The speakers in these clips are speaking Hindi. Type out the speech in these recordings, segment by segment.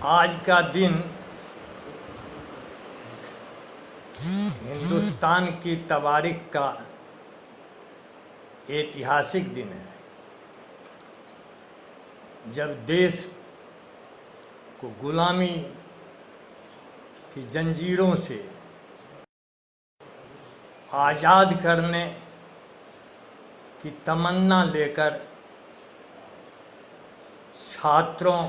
आज का दिन हिंदुस्तान की तवारीख का ऐतिहासिक दिन है, जब देश को गुलामी की जंजीरों से आज़ाद करने की तमन्ना लेकर छात्रों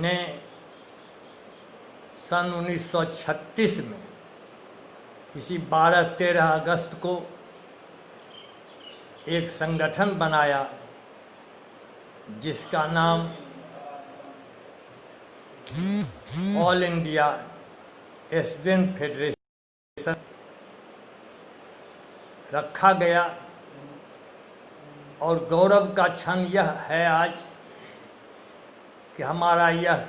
ने सन 1936 में इसी 12-13 अगस्त को एक संगठन बनाया जिसका नाम ऑल इंडिया स्टूडेंट फेडरेशन रखा गया। और गौरव का क्षण यह है आज कि हमारा यह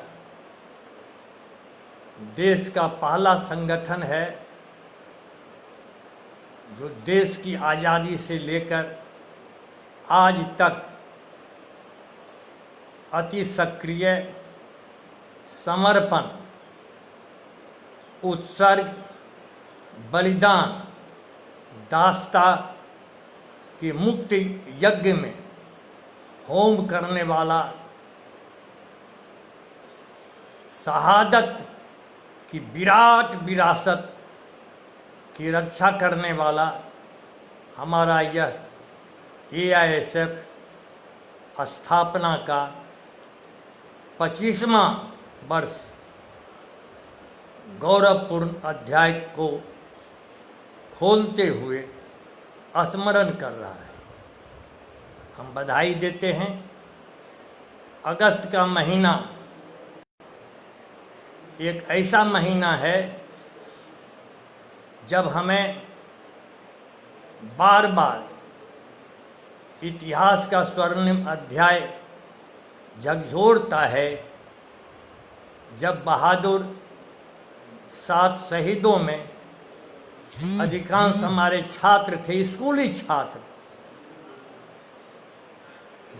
देश का पहला संगठन है जो देश की आज़ादी से लेकर आज तक अति सक्रिय समर्पण, उत्सर्ग, बलिदान, दास्ता के मुक्ति यज्ञ में होम करने वाला, शहादत की विराट विरासत की रक्षा करने वाला हमारा यह AISF स्थापना का 25वां वर्ष गौरवपूर्ण अध्याय को खोलते हुए स्मरण कर रहा है। हम बधाई देते हैं। अगस्त का महीना एक ऐसा महीना है जब हमें बार बार इतिहास का स्वर्णिम अध्याय झकझोरता है, जब बहादुर 7 शहीदों में अधिकांश हमारे छात्र थे, स्कूली छात्र,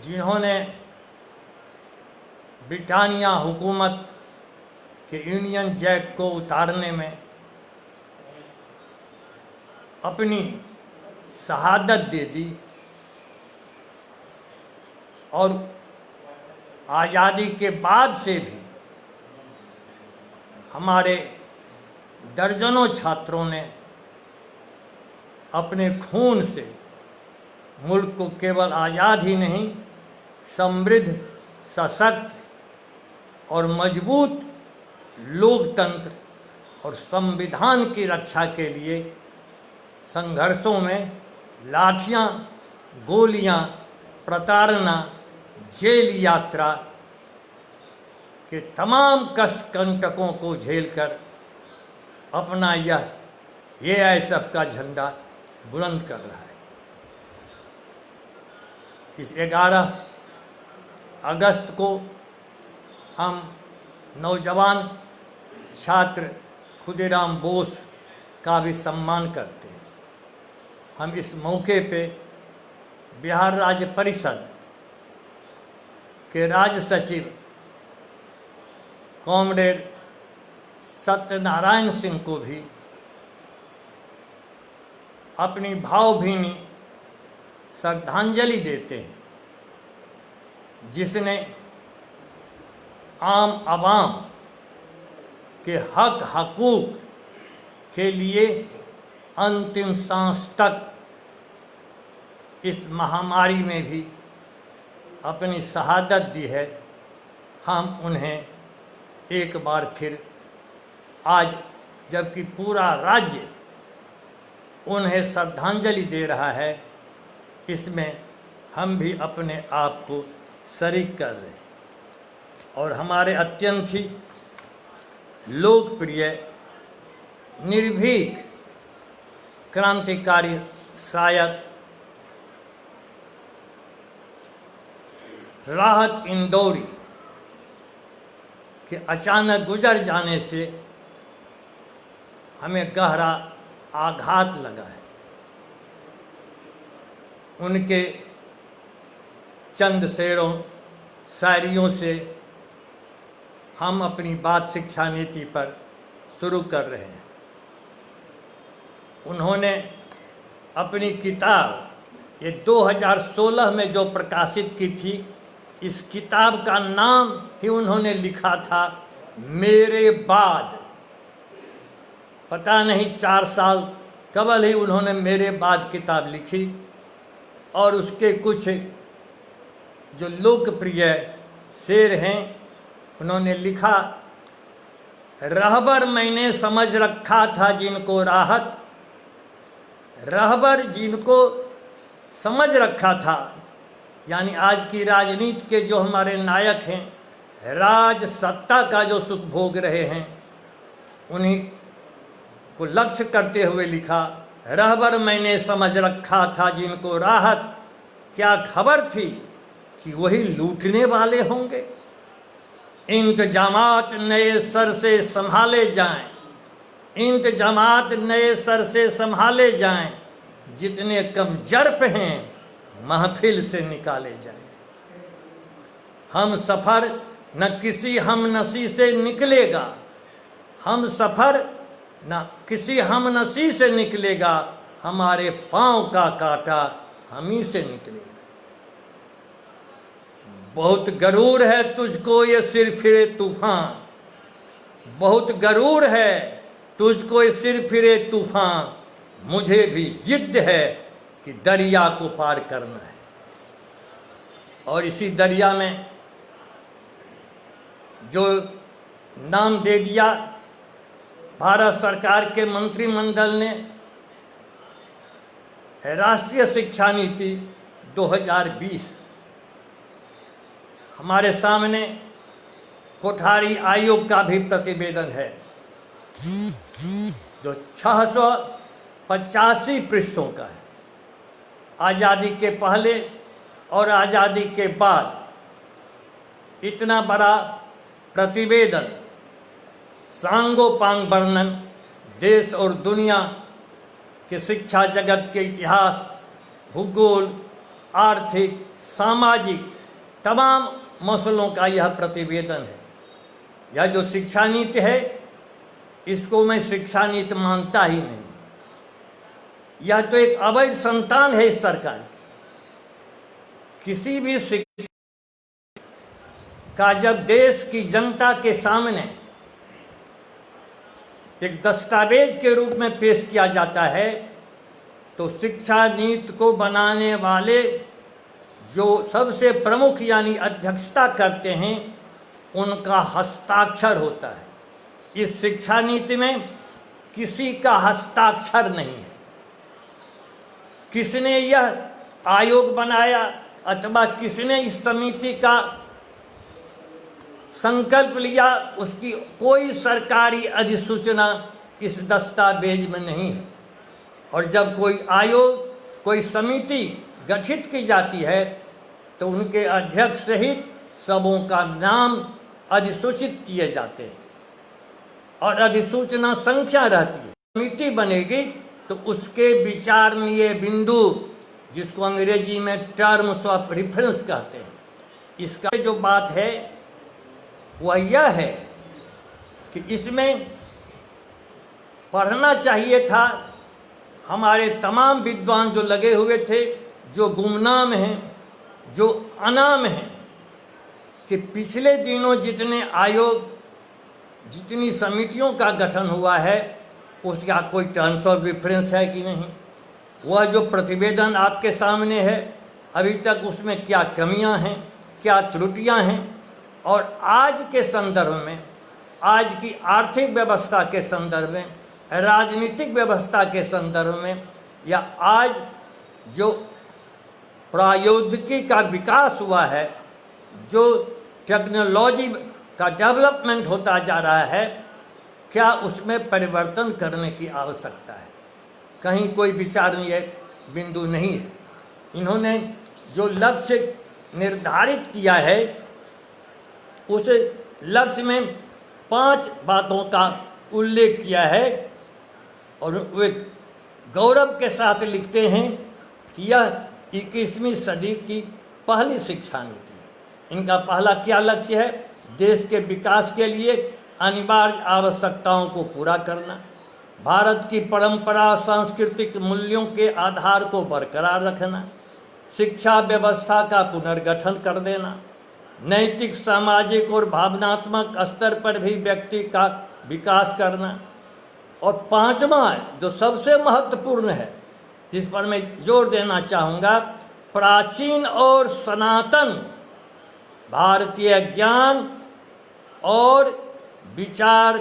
जिन्होंने ब्रिटानिया हुकूमत के यूनियन जैक को उतारने में अपनी शहादत दे दी और आज़ादी के बाद से भी हमारे दर्जनों छात्रों ने अपने खून से मुल्क को केवल आज़ाद ही नहीं, समृद्ध, सशक्त और मजबूत लोकतंत्र और संविधान की रक्षा के लिए संघर्षों में लाठियां, गोलियां, प्रताड़ना, जेल यात्रा के तमाम कष्ट कंटकों को झेलकर अपना यह AISF का झंडा बुलंद कर रहा है। इस 11 अगस्त को हम नौजवान छात्र खुदीराम बोस का भी सम्मान करते हैं। हम इस मौके पे बिहार राज्य परिषद के राज्य सचिव कॉमरेड सत्यनारायण सिंह को भी अपनी भावभीनी श्रद्धांजलि देते हैं, जिसने आम आवाम के हक हकूक़ के लिए अंतिम सांस तक इस महामारी में भी अपनी शहादत दी है। हम उन्हें एक बार फिर आज, जबकि पूरा राज्य उन्हें श्रद्धांजलि दे रहा है, इसमें हम भी अपने आप को शरीक कर रहे हैं। और हमारे अत्यंत ही लोकप्रिय, निर्भीक क्रांतिकारी शायद राहत इंदौरी के अचानक गुजर जाने से हमें गहरा आघात लगा है। उनके चंद शेरों शायरियों से हम अपनी बात शिक्षा नीति पर शुरू कर रहे हैं। उन्होंने अपनी किताब ये 2016 में जो प्रकाशित की थी, इस किताब का नाम ही उन्होंने लिखा था मेरे बाद। पता नहीं 4 साल कबल ही उन्होंने मेरे बाद किताब लिखी और उसके कुछ जो लोकप्रिय शेर हैं उन्होंने लिखा, रहबर मैंने समझ रखा था जिनको राहत, रहबर जिनको समझ रखा था, यानी आज की राजनीति के जो हमारे नायक हैं, राज सत्ता का जो सुख भोग रहे हैं, उन्हीं को लक्ष्य करते हुए लिखा, रहबर मैंने समझ रखा था जिनको राहत, क्या खबर थी कि वही लूटने वाले होंगे। इंतजामात नए सर से संभाले जाएं, इंतजामात नए सर से संभाले जाएं, जितने कम जर्फ हैं महफिल से निकाले जाएं। हम सफ़र न किसी हमनसी से निकलेगा, हम सफ़र न किसी हमनसी से निकलेगा, हमारे पाँव का कांटा हम ही से निकलेगा। बहुत गरूर है तुझको ये सिर फिरे तूफान, बहुत गरूर है तुझको ये सिर फिरे तूफान, मुझे भी जिद है कि दरिया को पार करना है। और इसी दरिया में जो नाम दे दिया भारत सरकार के मंत्रिमंडल ने, राष्ट्रीय शिक्षा नीति 2020। हमारे सामने कोठारी आयोग का भी प्रतिवेदन है जो 685 पृष्ठों का है। आज़ादी के पहले और आज़ादी के बाद इतना बड़ा प्रतिवेदन, सांगोपांग वर्णन देश और दुनिया के शिक्षा जगत के इतिहास, भूगोल, आर्थिक, सामाजिक तमाम मसलों का यह प्रतिवेदन है। यह जो शिक्षा नीति है, इसको मैं शिक्षा नीति मानता ही नहीं। यह तो एक अवैध संतान है इस सरकार की। किसी भी शिक्षा का जब देश की जनता के सामने एक दस्तावेज के रूप में पेश किया जाता है, तो शिक्षा नीति को बनाने वाले जो सबसे प्रमुख यानी अध्यक्षता करते हैं, उनका हस्ताक्षर होता है। इस शिक्षा नीति में किसी का हस्ताक्षर नहीं है। किसने यह आयोग बनाया अथवा किसने इस समिति का संकल्प लिया, उसकी कोई सरकारी अधिसूचना इस दस्तावेज में नहीं है। और जब कोई आयोग, कोई समिति गठित की जाती है, तो उनके अध्यक्ष सहित सबों का नाम अधिसूचित किए जाते हैं और अधिसूचना संख्या रहती है। समिति बनेगी तो उसके विचारणीय बिंदु, जिसको अंग्रेजी में टर्म्स ऑफ रेफरेंस कहते हैं, इसका जो बात है वह यह है कि इसमें पढ़ना चाहिए था हमारे तमाम विद्वान जो लगे हुए थे, जो गुमनाम हैं, जो अनाम हैं, कि पिछले दिनों जितने आयोग, जितनी समितियों का गठन हुआ है, उसका कोई टर्म्स ऑफ रेफरेंस है कि नहीं। वह जो प्रतिवेदन आपके सामने है, अभी तक उसमें क्या कमियां हैं, क्या त्रुटियां हैं, और आज के संदर्भ में, आज की आर्थिक व्यवस्था के संदर्भ में, राजनीतिक व्यवस्था के संदर्भ में, या आज जो प्रौद्योगिकी का विकास हुआ है, जो टेक्नोलॉजी का डेवलपमेंट होता जा रहा है, क्या उसमें परिवर्तन करने की आवश्यकता है। कहीं कोई विचारणीय बिंदु नहीं है। इन्होंने जो लक्ष्य निर्धारित किया है, उस लक्ष्य में 5 बातों का उल्लेख किया है और वे गौरव के साथ लिखते हैं कि यह 21वीं सदी की पहली शिक्षा नीति है। इनका पहला क्या लक्ष्य है? देश के विकास के लिए अनिवार्य आवश्यकताओं को पूरा करना, भारत की परंपरा सांस्कृतिक मूल्यों के आधार को बरकरार रखना, शिक्षा व्यवस्था का पुनर्गठन कर देना, नैतिक सामाजिक और भावनात्मक स्तर पर भी व्यक्ति का विकास करना, और पांचवा जो सबसे महत्वपूर्ण है जिस पर मैं जोर देना चाहूँगा, प्राचीन और सनातन भारतीय ज्ञान और विचार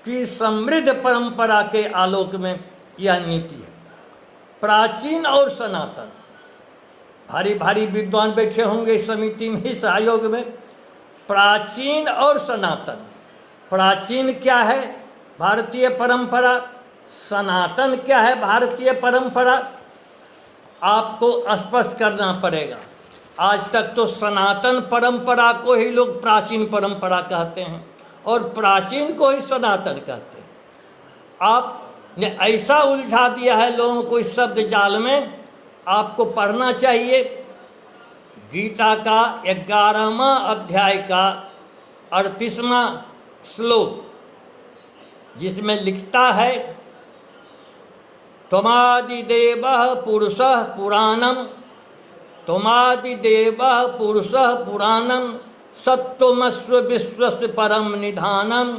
की समृद्ध परंपरा के आलोक में यह नीति है। प्राचीन और सनातन, भारी भारी विद्वान बैठे होंगे इस समिति में, इस आयोग में। प्राचीन और सनातन, प्राचीन क्या है? भारतीय परंपरा। सनातन क्या है? भारतीय परंपरा। आपको स्पष्ट करना पड़ेगा। आज तक तो सनातन परंपरा को ही लोग प्राचीन परंपरा कहते हैं और प्राचीन को ही सनातन कहते हैं। आपने ऐसा उलझा दिया है लोगों को इस शब्द जाल में। आपको पढ़ना चाहिए गीता का 11वां अध्याय का 38वां श्लोक, जिसमें लिखता है, त्वमादिदेवः पुरुषः पुराणं, त्वमादिदेवः पुरुषः पुराणं, सत्त्वमस्व विश्वस्य परम निधानं,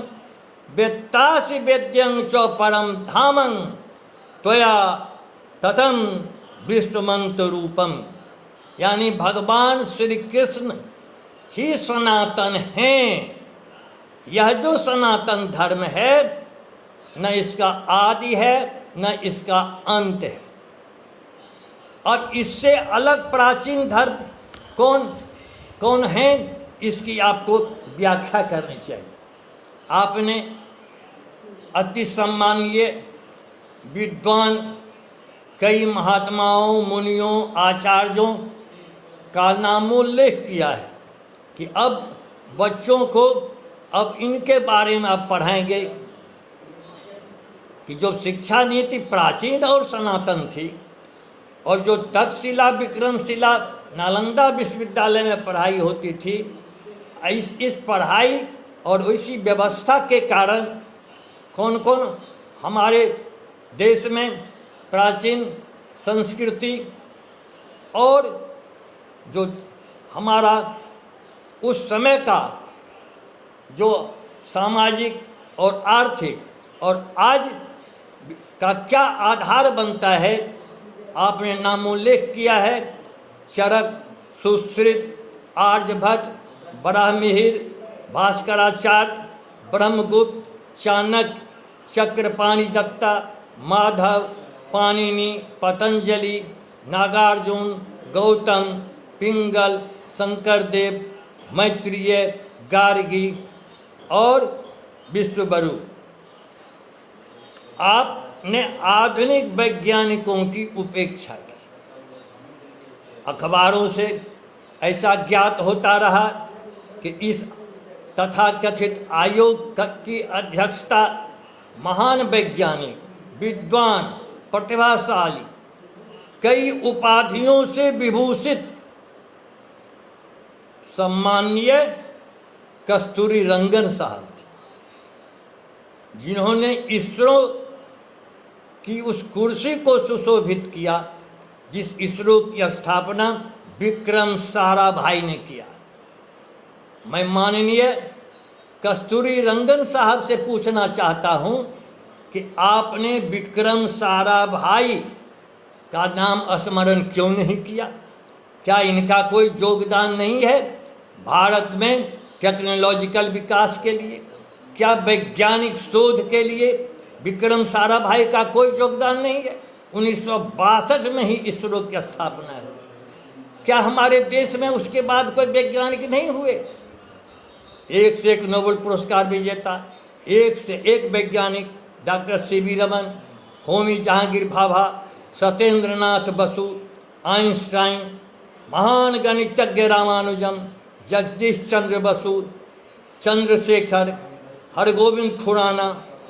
वेत्तासि वेद्यं च परम धामं, त्वया ततं विश्वमंत रूपम। यानी भगवान श्री कृष्ण ही सनातन हैं। यह जो सनातन धर्म है, न इसका आदि है न इसका अंत है। अब इससे अलग प्राचीन धर्म कौन कौन है, इसकी आपको व्याख्या करनी चाहिए। आपने अति सम्मानीय विद्वान कई महात्माओं, मुनियों, आचार्यों का नामोल्लेख किया है कि अब बच्चों को अब इनके बारे में आप पढ़ाएंगे कि जो शिक्षा नीति प्राचीन और सनातन थी और जो तक्षशिला, विक्रमशिला, नालंदा विश्वविद्यालय में पढ़ाई होती थी, इस पढ़ाई और इसी व्यवस्था के कारण कौन कौन हमारे देश में प्राचीन संस्कृति और जो हमारा उस समय का जो सामाजिक और आर्थिक और आज का क्या आधार बनता है, आपने नामोल्लेख किया है। चरक, सुश्रुत, आर्यभट्ट, बराहमिहिर, भास्कराचार्य, ब्रह्मगुप्त, चाणक्य, चक्रपाणि दत्ता, माधव, पाणिनि, पतंजलि, नागार्जुन, गौतम, पिंगल, शंकरदेव, मैत्रेय, गार्गी और विश्वबरु। आपने आधुनिक वैज्ञानिकों की उपेक्षा की। अखबारों से ऐसा ज्ञात होता रहा कि इस तथाकथित आयोग की अध्यक्षता महान वैज्ञानिक, विद्वान, प्रतिभाशाली, कई उपाधियों से विभूषित सम्माननीय कस्तूरी रंगन साहब थे, जिन्होंने इसरो की उस कुर्सी को सुशोभित किया जिस इसरो की स्थापना विक्रम साराभाई ने किया। मैं माननीय कस्तूरी रंगन साहब से पूछना चाहता हूं कि आपने विक्रम साराभाई का नाम स्मरण क्यों नहीं किया? क्या इनका कोई योगदान नहीं है भारत में टेक्नोलॉजिकल विकास के लिए? क्या वैज्ञानिक शोध के लिए विक्रम साराभाई का कोई योगदान नहीं है? 1962 में ही इसरो की स्थापना है। क्या हमारे देश में उसके बाद कोई वैज्ञानिक नहीं हुए? एक से एक नोबेल पुरस्कार विजेता, एक से एक वैज्ञानिक, doctor CV Raman, Homi Jahangir Bhabha, Satyendranath Basu, Einstein, महान गणितज्ञ रामानुजम, जगदीश चंद्र बसु, चंद्रशेखर, हरगोविंद खुराना,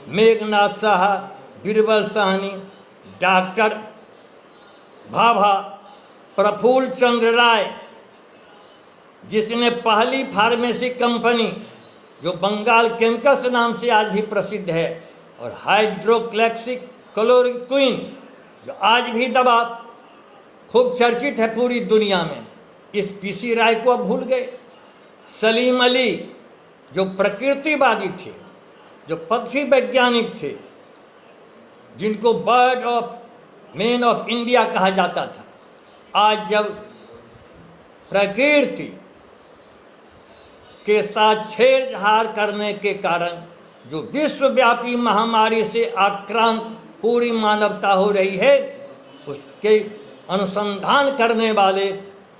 मेघनाथ साहा, बीरबल साहनी, डॉक्टर भाभा प्रफुल्ल चंद्र राय, जिसने पहली फार्मेसी कंपनी जो बंगाल केमिकल्स नाम से आज भी प्रसिद्ध है, और हाइड्रोक्लैक्सिक क्लोरोक्विन जो आज भी दवा खूब चर्चित है पूरी दुनिया में, इस पीसी राय को अब भूल गए। सलीम अली जो प्रकृतिवादी थे, जो पक्षी वैज्ञानिक थे, जिनको bird of man of India कहा जाता था, आज जब प्रकृति के साथ छेड़छाड़ करने के कारण जो विश्वव्यापी महामारी से आक्रांत पूरी मानवता हो रही है, उसके अनुसंधान करने वाले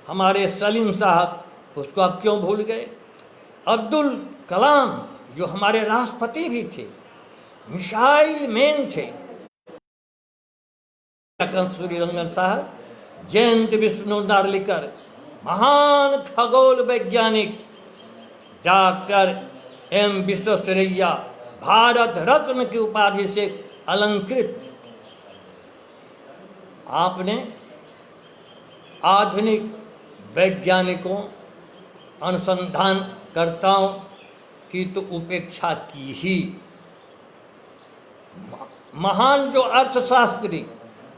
हमारे सलीम साहब, उसको आप क्यों भूल गए। अब्दुल कलाम जो हमारे राष्ट्रपति भी थे, मिसाइल मैन थे, सूर्यरंगन साहब, जयंत विष्णु नार्लिकर, महान खगोल वैज्ञानिक डॉक्टर एम विश्वेश्वरैया, भारत रत्न की उपाधि से अलंकृत। आपने आधुनिक वैज्ञानिकों, अनुसंधानकर्ताओं की तो उपेक्षा की ही। महान जो अर्थशास्त्री,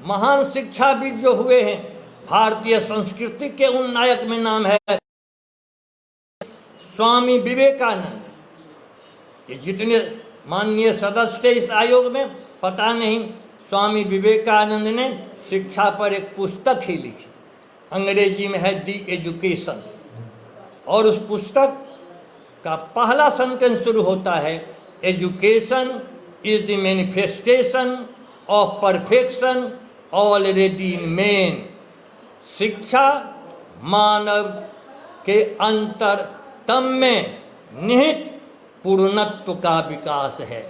महान शिक्षाविद जो हुए हैं, भारतीय संस्कृति के उन नायक में नाम है स्वामी विवेकानंद। ये जितने माननीय सदस्य थे इस आयोग में, पता नहीं, स्वामी विवेकानंद ने शिक्षा पर एक पुस्तक ही लिखी, अंग्रेजी में है दी एजुकेशन, और उस पुस्तक का पहला सेंटेंस शुरू होता है, education is the manifestation of perfection already in man. शिक्षा मानव के अंतरतम में निहित पूर्णत्व का विकास है।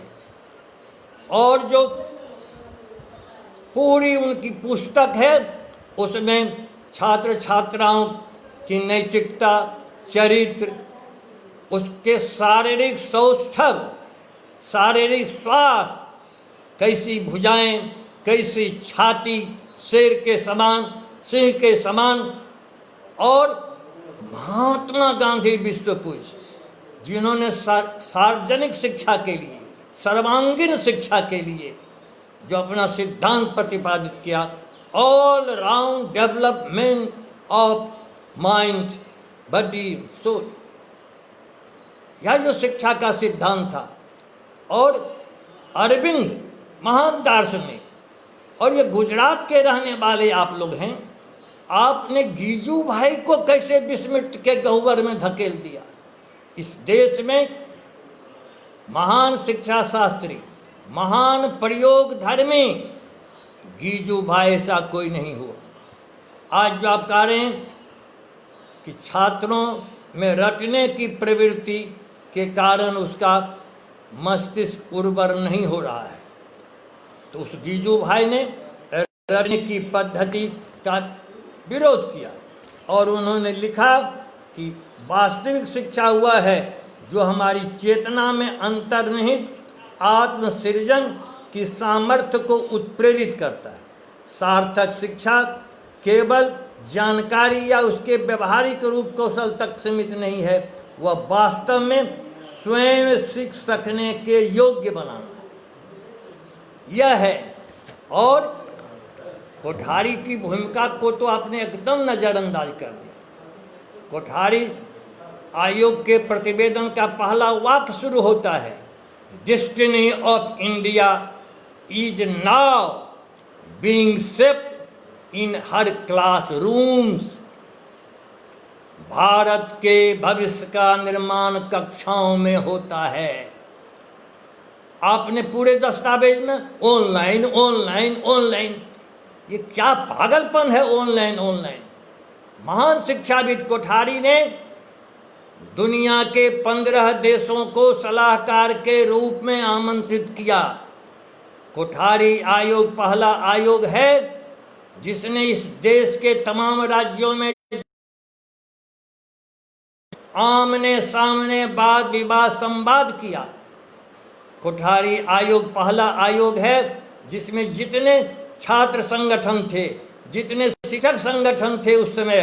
और जो पूरी उनकी पुस्तक है, उसमें छात्र छात्राओं की नैतिकता, चरित्र, उसके शारीरिक सौष्ठव, शारीरिक स्वास्थ्य, कैसी भुजाएं, कैसी छाती, शेर के समान, सिंह के समान। और महात्मा गांधी विश्व पूज्य, जिन्होंने सार्वजनिक शिक्षा के लिए, सर्वांगीण शिक्षा के लिए जो अपना सिद्धांत प्रतिपादित किया, all round development of mind body soul, यह जो शिक्षा का सिद्धांत था। और अरविंद महान दार्शनिक, और ये गुजरात के रहने वाले आप लोग हैं, आपने गीजू भाई को कैसे विस्मृत के गह्वर में धकेल दिया। इस देश में महान शिक्षा शास्त्री, महान प्रयोग धर्मी गीजू भाई ऐसा कोई नहीं हुआ। आज जो आप कह रहे हैं कि छात्रों में रटने की प्रवृत्ति के कारण उसका मस्तिष्क उर्वर नहीं हो रहा है, तो उस गीजू भाई ने रटने की पद्धति का विरोध किया, और उन्होंने लिखा कि वास्तविक शिक्षा हुआ है जो हमारी चेतना में अंतर्निहित आत्मसृजन की सामर्थ्य को उत्प्रेरित करता है। सार्थक शिक्षा केवल जानकारी या उसके व्यवहारिक रूप कौशल तक सीमित नहीं है, वह वास्तव में स्वयं सीख सकने के योग्य बनाना है, यह है। और कोठारी की भूमिका को तो आपने एकदम नज़रअंदाज कर दिया। कोठारी आयोग के प्रतिवेदन का पहला वाक्य शुरू होता है, destiny of India is now being shaped in her classrooms. Bharat के भविष्य का निर्माण कक्षाओं में होता है। आपने पूरे दस्तावेज में ऑनलाइन ऑनलाइन ऑनलाइन, ये क्या पागलपन है ऑनलाइन ऑनलाइन। महान शिक्षाविद कोठारी ने दुनिया के 15 देशों को सलाहकार के रूप में आमंत्रित किया। कोठारी आयोग पहला आयोग है जिसने इस देश के तमाम राज्यों में आमने सामने वाद विवाद संवाद किया। कोठारी आयोग पहला आयोग है जिसमें जितने छात्र संगठन थे, जितने शिक्षक संगठन थे उस समय,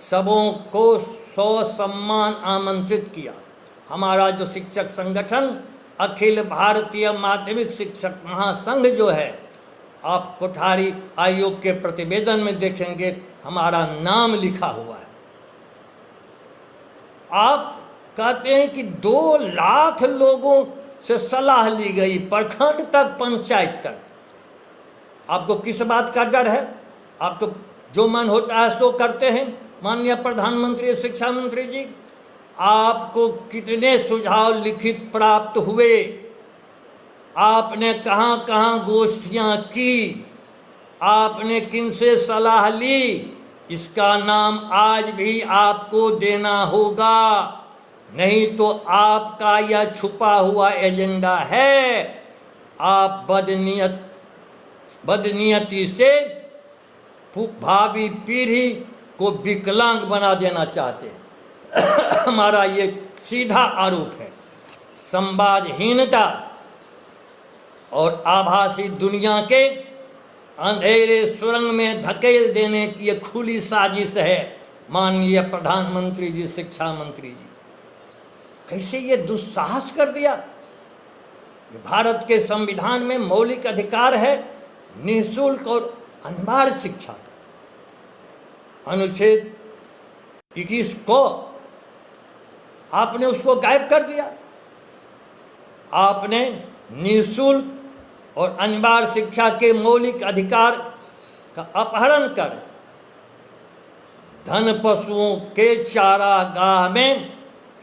सबों को सम्मान आमंत्रित किया। हमारा जो शिक्षक संगठन अखिल भारतीय माध्यमिक शिक्षक महासंघ जो है, आप कोठारी आयोग के प्रतिवेदन में देखेंगे हमारा नाम लिखा हुआ है। आप कहते हैं कि 2 लाख लोगों से सलाह ली गई, प्रखंड तक, पंचायत तक। आपको किस बात का डर है? आप तो जो मन होता है सो करते हैं। माननीय प्रधानमंत्री, शिक्षा मंत्री जी, आपको कितने सुझाव लिखित प्राप्त हुए? आपने कहाँ कहाँ गोष्ठियाँ की? आपने किनसे सलाह ली? इसका नाम आज भी आपको देना होगा, नहीं तो आपका यह छुपा हुआ एजेंडा है। आप बदनीयती से भावी पीढ़ी को विकलांग बना देना चाहते हैं। हमारा ये सीधा आरोप है। संवादहीनता और आभासी दुनिया के अंधेरे सुरंग में धकेल देने की ये खुली साजिश है। माननीय प्रधानमंत्री जी, शिक्षा मंत्री जी, कैसे ये दुस्साहस कर दिया? ये भारत के संविधान में मौलिक अधिकार है निःशुल्क और अनिवार्य शिक्षा का। अनुच्छेद 21 को आपने उसको गायब कर दिया। आपने निःशुल्क और अनिवार्य शिक्षा के मौलिक अधिकार का अपहरण कर धन पशुओं के चारागाह में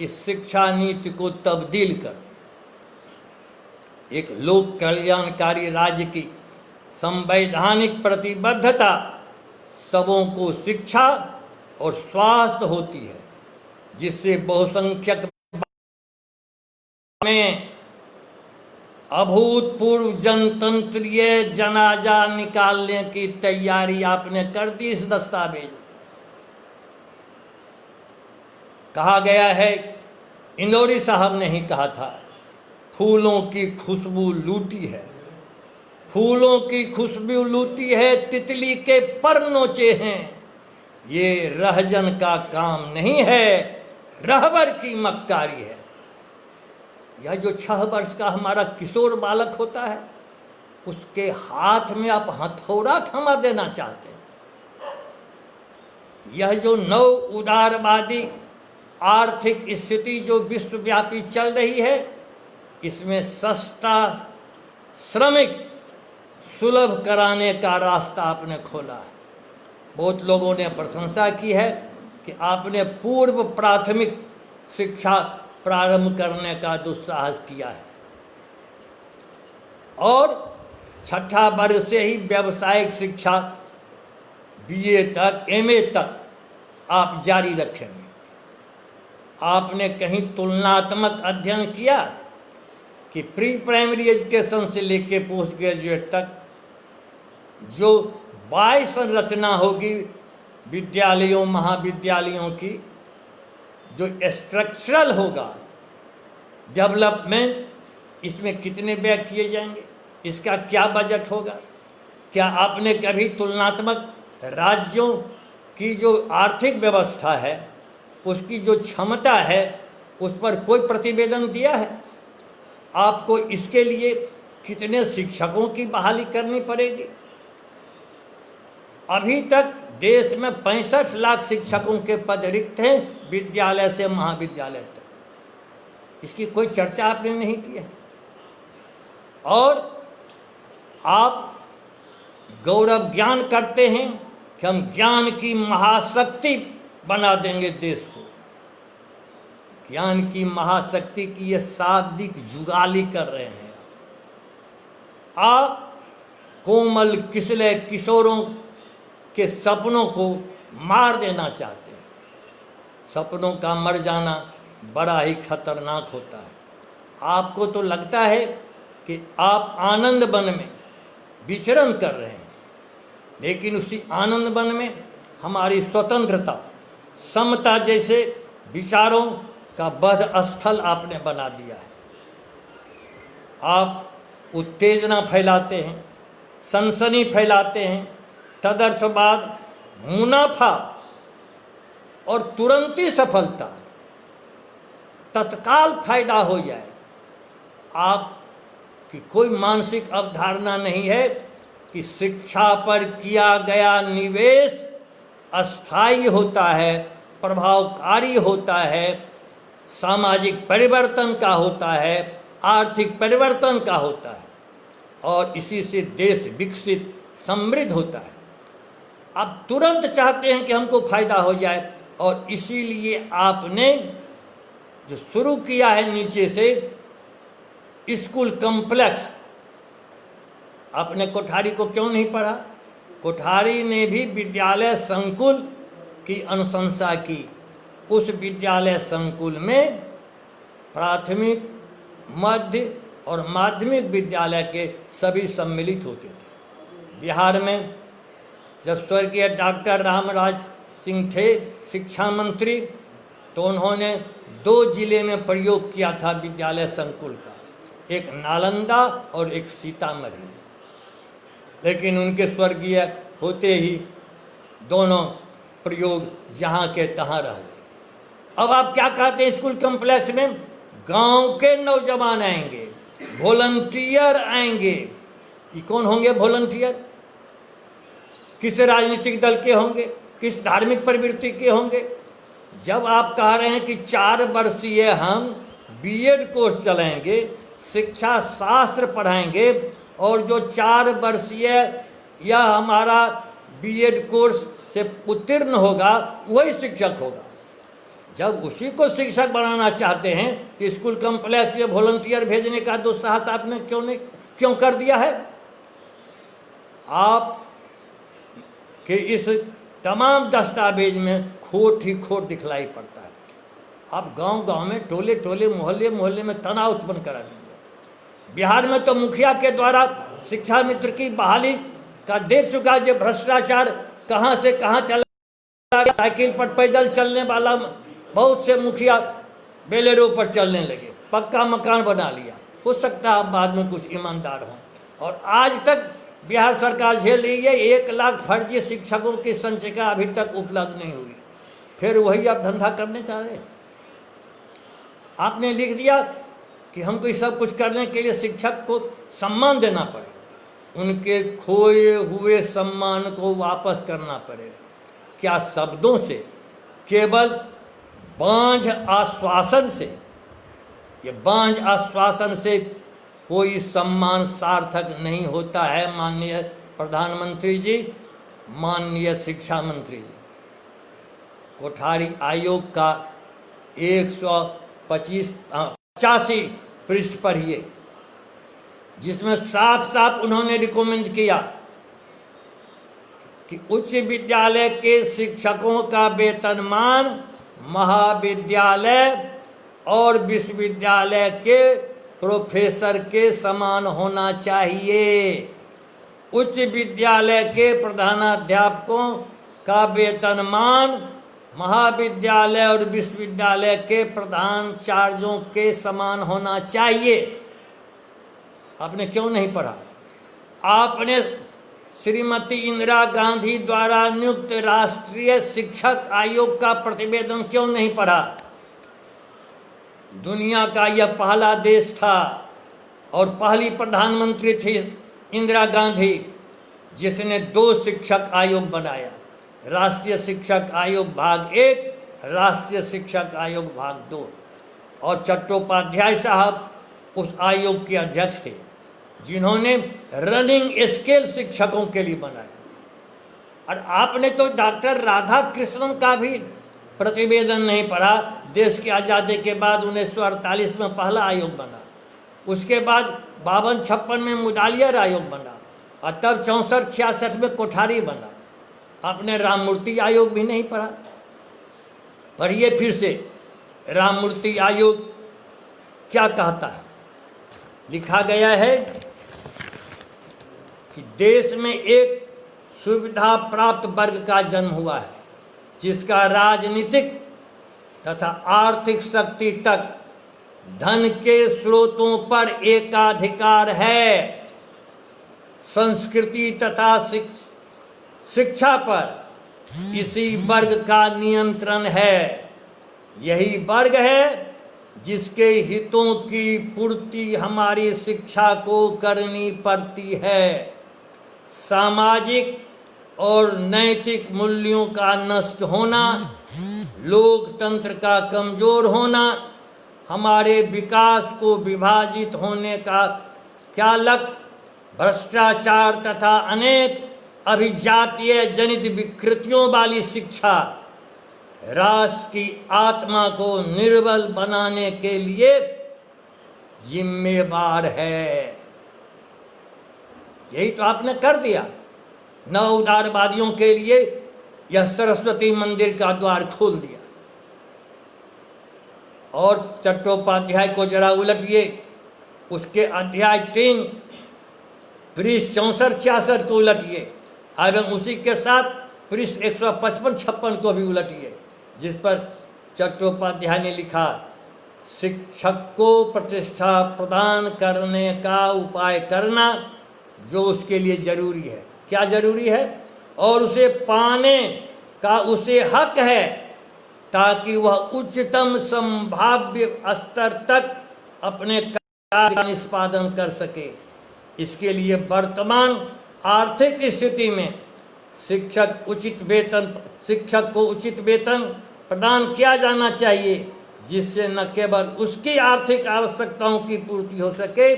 इस शिक्षा नीति को तब्दील कर दिया। एक लोक कल्याणकारी राज्य की संवैधानिक प्रतिबद्धता सबों को शिक्षा और स्वास्थ्य होती है, जिससे बहुसंख्यक में अभूतपूर्व जनतंत्रीय जनाजा निकालने की तैयारी आपने कर दी। इस दस्तावेज कहा गया है, इंदौरी साहब ने ही कहा था, फूलों की खुशबू लूटी है, फूलों की खुशबू लूटी है, तितली के पर नोचे हैं। ये रहजन का काम नहीं है, रहबर की मक्कारी है। यह जो 6 वर्ष का हमारा किशोर बालक होता है, उसके हाथ में आप हथौड़ा थमा देना चाहते हैं। यह जो नव उदारवादी आर्थिक स्थिति जो विश्वव्यापी चल रही है, इसमें सस्ता श्रमिक सुलभ कराने का रास्ता आपने खोला है। बहुत लोगों ने प्रशंसा की है कि आपने पूर्व प्राथमिक शिक्षा प्रारंभ करने का दुस्साहस किया है और 6ठा वर्ग से ही व्यावसायिक शिक्षा BA तक, MA तक आप जारी रखेंगे। आपने कहीं तुलनात्मक अध्ययन किया कि प्री प्राइमरी एजुकेशन से लेके पोस्ट ग्रेजुएट तक जो वाय संरचना होगी विद्यालयों महाविद्यालयों की, जो स्ट्रक्चरल होगा डेवलपमेंट, इसमें कितने व्यय किए जाएंगे, इसका क्या बजट होगा? क्या आपने कभी तुलनात्मक राज्यों की जो आर्थिक व्यवस्था है, उसकी जो क्षमता है, उस पर कोई प्रतिवेदन दिया है? आपको इसके लिए कितने शिक्षकों की बहाली करनी पड़ेगी? अभी तक देश में 65 लाख शिक्षकों के पद रिक्त हैं, विद्यालय से महाविद्यालय तक। इसकी कोई चर्चा आपने नहीं की है। और आप गौरव ज्ञान करते हैं कि हम ज्ञान की महाशक्ति बना देंगे देश को। ज्ञान की महाशक्ति की ये शाब्दिक जुगाली कर रहे हैं। आप कोमल किसले किशोरों के सपनों को मार देना चाहते हैं। सपनों का मर जाना बड़ा ही खतरनाक होता है। आपको तो लगता है कि आप आनंद वन में विचरण कर रहे हैं, लेकिन उसी आनंद वन में हमारी स्वतंत्रता, समता जैसे विचारों का वध स्थल आपने बना दिया है। आप उत्तेजना फैलाते हैं, सनसनी फैलाते हैं, तदर्थवाद, मुनाफा और तुरंती सफलता, तत्काल फायदा हो जाए, आपकी कोई मानसिक अवधारणा नहीं है कि शिक्षा पर किया गया निवेश अस्थायी होता है, प्रभावकारी होता है, सामाजिक परिवर्तन का होता है, आर्थिक परिवर्तन का होता है और इसी से देश विकसित समृद्ध होता है। आप तुरंत चाहते हैं कि हमको फायदा हो जाए और इसीलिए आपने जो शुरू किया है नीचे से स्कूल कॉम्प्लेक्स, आपने कोठारी को क्यों नहीं पढ़ा? कोठारी ने भी विद्यालय संकुल की अनुशंसा की। उस विद्यालय संकुल में प्राथमिक, मध्य और माध्यमिक विद्यालय के सभी सम्मिलित होते थे। बिहार में जब स्वर्गीय डॉक्टर रामराज सिंह थे शिक्षा मंत्री, तो उन्होंने 2 जिले में प्रयोग किया था विद्यालय संकुल का, एक नालंदा और एक सीतामढ़ी। लेकिन उनके स्वर्गीय होते ही दोनों प्रयोग जहाँ के तहाँ रह गए। अब आप क्या कहते हैं? स्कूल कॉम्प्लेक्स में गांव के नौजवान आएंगे, वॉलंटियर आएंगे। ये कौन होंगे वॉलंटियर? किस राजनीतिक दल के होंगे? किस धार्मिक प्रवृत्ति के होंगे? जब आप कह रहे हैं कि 4 वर्षीय हम बीएड कोर्स चलाएंगे, शिक्षा शास्त्र पढ़ाएंगे और जो 4 वर्षीय या हमारा बीएड कोर्स से उत्तीर्ण होगा वही शिक्षक होगा, जब उसी को शिक्षक बनाना चाहते हैं कि स्कूल कॉम्प्लेक्स में वॉलंटियर भेजने का दुस्साहस आपने क्यों कर दिया है? आप के इस तमाम दस्तावेज में खोट ही खोट दिखलाई पड़ता है। आप गांव-गांव में, टोले-टोले, मोहल्ले-मोहल्ले में तनाव उत्पन्न करा दीजिए। बिहार में तो मुखिया के द्वारा शिक्षा मित्र की बहाली का देख चुका जो भ्रष्टाचार कहां से कहां चला। साइकिल पर पैदल चलने वाला बहुत से मुखिया बेलेरो पर चलने लगे, पक्का मकान बना लिया। हो सकता है बाद में कुछ ईमानदार हों। और आज तक बिहार सरकार झेल रही है 1 लाख फर्जी शिक्षकों की संचिका अभी तक उपलब्ध नहीं हुई। फिर वही आप धंधा करने चाह रहे हैं। आपने लिख दिया कि हमको ये सब कुछ करने के लिए शिक्षक को सम्मान देना पड़ेगा, उनके खोए हुए सम्मान को वापस करना पड़ेगा। क्या शब्दों से, केवल बांझ आश्वासन से, ये बांझ आश्वासन से कोई सम्मान सार्थक नहीं होता है। माननीय प्रधानमंत्री जी, माननीय शिक्षा मंत्री जी, कोठारी आयोग का 185 पृष्ठ पढ़िए, जिसमें साफ साफ उन्होंने रिकमेंड किया कि उच्च विद्यालय के शिक्षकों का वेतनमान महाविद्यालय और विश्वविद्यालय के प्रोफेसर के समान होना चाहिए। उच्च विद्यालय के प्रधानाध्यापकों का वेतनमान महाविद्यालय और विश्वविद्यालय के प्रधानाचार्यों के समान होना चाहिए। आपने क्यों नहीं पढ़ा? आपने श्रीमती इंदिरा गांधी द्वारा नियुक्त राष्ट्रीय शिक्षक आयोग का प्रतिवेदन क्यों नहीं पढ़ा? दुनिया का यह पहला देश था और पहली प्रधानमंत्री थी इंदिरा गांधी जिसने 2 शिक्षक आयोग बनाया, राष्ट्रीय शिक्षक आयोग भाग 1, राष्ट्रीय शिक्षक आयोग भाग 2। और चट्टोपाध्याय साहब उस आयोग के अध्यक्ष थे जिन्होंने रनिंग स्केल शिक्षकों के लिए बनाया। और आपने तो डॉक्टर राधा कृष्णन का भी प्रतिवेदन नहीं पढ़ा। देश की आज़ादी के बाद 1948 में पहला आयोग बना, उसके बाद 52-56 में मुदालियर आयोग बना और तब 64-66 में कोठारी बना। आपने राममूर्ति आयोग भी नहीं पढ़ा। पढ़िए फिर से, राममूर्ति आयोग क्या कहता है? लिखा गया है कि देश में एक सुविधा प्राप्त वर्ग का जन्म हुआ है जिसका राजनीतिक तथा आर्थिक शक्ति तक धन के स्रोतों पर एकाधिकार है। संस्कृति तथा शिक्षा पर इसी वर्ग का नियंत्रण है। यही वर्ग है जिसके हितों की पूर्ति हमारी शिक्षा को करनी पड़ती है। सामाजिक और नैतिक मूल्यों का नष्ट होना, लोकतंत्र का कमजोर होना, हमारे विकास को विभाजित होने का क्या लक्ष्य, भ्रष्टाचार तथा अनेक अभिजातीय जनित विकृतियों वाली शिक्षा राष्ट्र की आत्मा को निर्बल बनाने के लिए जिम्मेवार है। यही तो आपने कर दिया। नव उदारवादियों के लिए यह सरस्वती मंदिर का द्वार खोल दिया। और चट्टोपाध्याय को जरा उलटिए, उसके अध्याय 3 पृष्ठ 64-66 को उलटिए, एवं उसी के साथ पृष्ठ 155-56 को भी उलटिए, जिस पर चट्टोपाध्याय ने लिखा, शिक्षक को प्रतिष्ठा प्रदान करने का उपाय करना जो उसके लिए जरूरी है। क्या जरूरी है? और उसे पाने का उसे हक है, ताकि वह उच्चतम संभाव्य स्तर तक अपने कार्य का निष्पादन कर सके। इसके लिए वर्तमान आर्थिक स्थिति में शिक्षक को उचित वेतन प्रदान किया जाना चाहिए, जिससे न केवल उसकी आर्थिक आवश्यकताओं की पूर्ति हो सके,